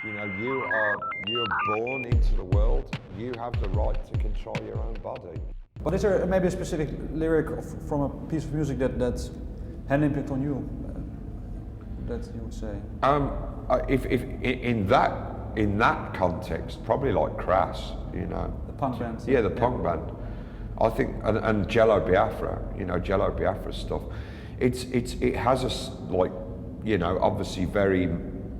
You know, you're born into the world. You have the right to control your own body. But is there maybe a specific lyric from a piece of music that's had an impact on you? That you would say? If in that context, probably like Crass, you know. The punk band. Yeah, the punk band. I think, and Jello Biafra, you know, Jello Biafra stuff. It has a, like, you know, obviously very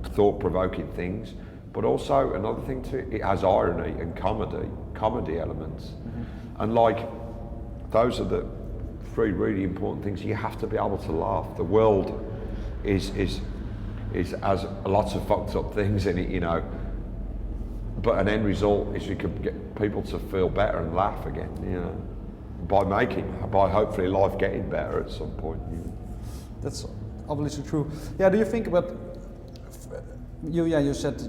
thought-provoking things, but also another thing to it has irony and comedy elements. Mm-hmm. And like, those are the three really important things. You have to be able to laugh. The world is has lots of fucked up things in it, you know. But an end result is you could get people to feel better and laugh again, you know, by hopefully life getting better at some point. You know. That's obviously true. Yeah. Do you think about you? Yeah, you said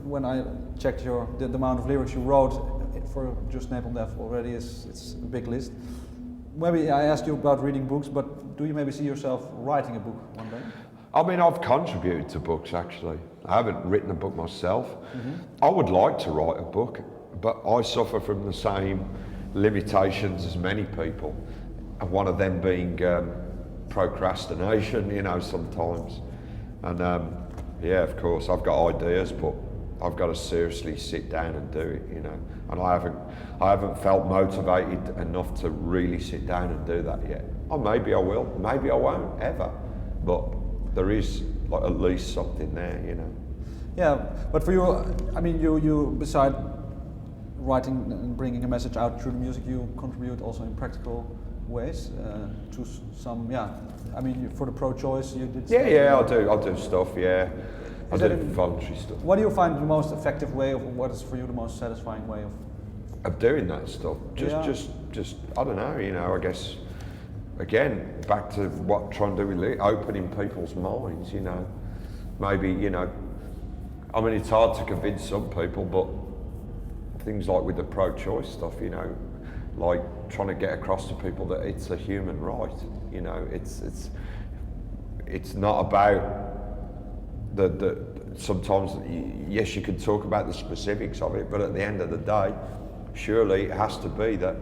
when I checked the amount of lyrics you wrote for just Napalm Death already it's a big list. Maybe I asked you about reading books, but do you maybe see yourself writing a book one day? I mean, I've contributed to books actually. I haven't written a book myself. Mm-hmm. I would like to write a book, but I suffer from the same limitations as many people, and one of them being procrastination, you know, sometimes. And yeah, of course, I've got ideas, but I've got to seriously sit down and do it, you know. And I haven't felt motivated enough to really sit down and do that yet. Or maybe I will, maybe I won't ever, but there is like at least something there, you know. Yeah, but for you, I mean, you beside writing and bringing a message out through the music, you contribute also in practical ways to some, yeah. I mean, for the pro-choice, you did. Yeah, I'll do stuff. Yeah, I do voluntary stuff. What do you find the most effective way, of what is for you the most satisfying way of doing that stuff? Just I don't know. You know, I guess. Again, back to what trying to do with opening people's minds, you know. Maybe, you know, I mean, it's hard to convince some people, but things like with the pro-choice stuff, you know, like trying to get across to people that it's a human right, you know, it's not about the sometimes, yes, you can talk about the specifics of it, but at the end of the day, surely it has to be that,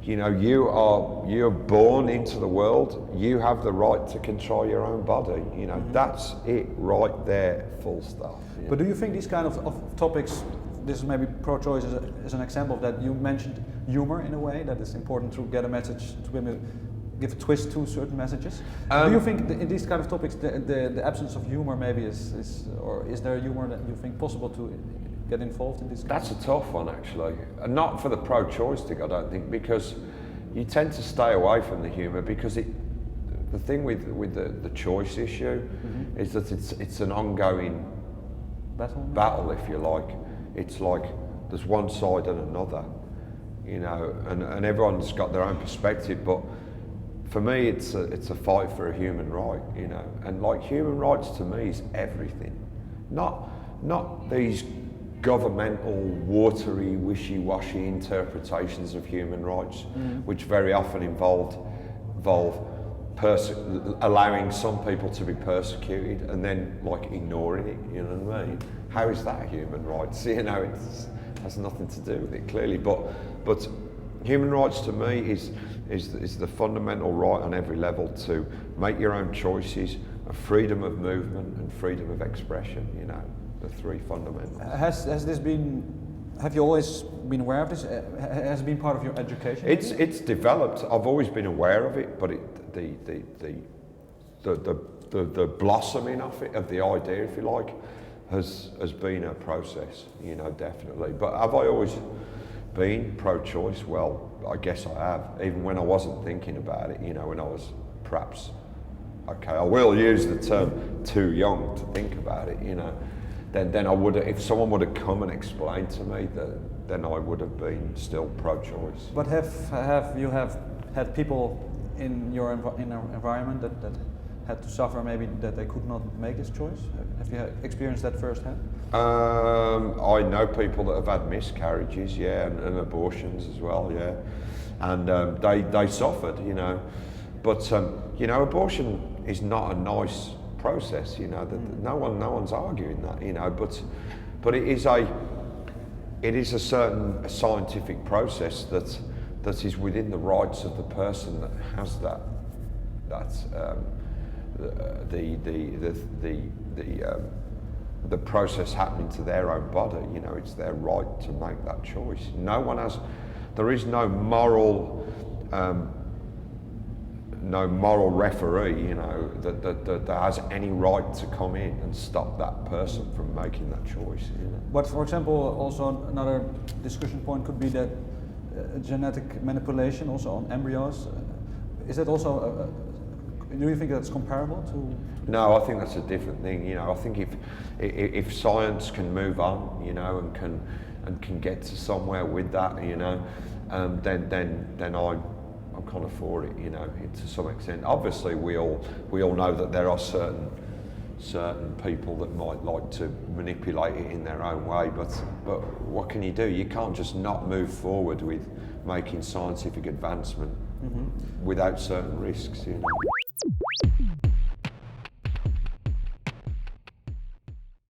you know, you're born into the world. You have the right to control your own body. You know, mm-hmm. That's it right there, full stop. Yeah. But do you think these kind of topics, this is maybe pro-choice as an example of that, you mentioned humor in a way, that it's important to get a message, to maybe give a twist to certain messages. Do you think in these kind of topics, the absence of humor maybe or is there humor that you think possible to get involved in this? That's a tough one, actually. And not for the pro-choice thing, I don't think, because you tend to stay away from the humour because the thing with the choice issue mm-hmm. is that it's an ongoing battle, if you like. It's like there's one side and another, you know, and everyone's got their own perspective, but for me it's a fight for a human right, you know, and like human rights to me is everything, not these governmental, watery, wishy-washy interpretations of human rights, which very often involve allowing some people to be persecuted and then like ignoring it, you know what I mean? How is that human rights? You know, it has nothing to do with it clearly, but human rights to me is the fundamental right on every level to make your own choices, a freedom of movement and freedom of expression, you know. The three fundamentals. Has this been? Have you always been aware of this? Has it been part of your education? It's developed. I've always been aware of it, but the blossoming of it, of the idea, if you like, has been a process. You know, definitely. But have I always been pro-choice? Well, I guess I have. Even when I wasn't thinking about it. You know, when I was perhaps, okay, I will use the term too young to think about it. You know. Then I would have, if someone would have come and explained to me, then I would have been still pro-choice. But have you had people in your environment that had to suffer maybe that they could not make this choice? Have you experienced that firsthand? I know people that have had miscarriages, yeah, and abortions as well, yeah, and they suffered, you know. But you know, abortion is not a nice process, you know. No one's arguing that, you know. But it is a certain scientific process that is within the rights of the person that has the process happening to their own body. You know, it's their right to make that choice. There is no moral referee, you know, that has any right to come in and stop that person from making that choice. You know? But for example, also another discussion point could be that genetic manipulation also on embryos. Is that also? Do you think that's comparable to? No, I think that's a different thing. You know, I think if science can move on, you know, and can get to somewhere with that, you know, then I'm kind of for it, you know, to some extent. Obviously, we all know that there are certain people that might like to manipulate it in their own way, but what can you do? You can't just not move forward with making scientific advancement without certain risks, you know.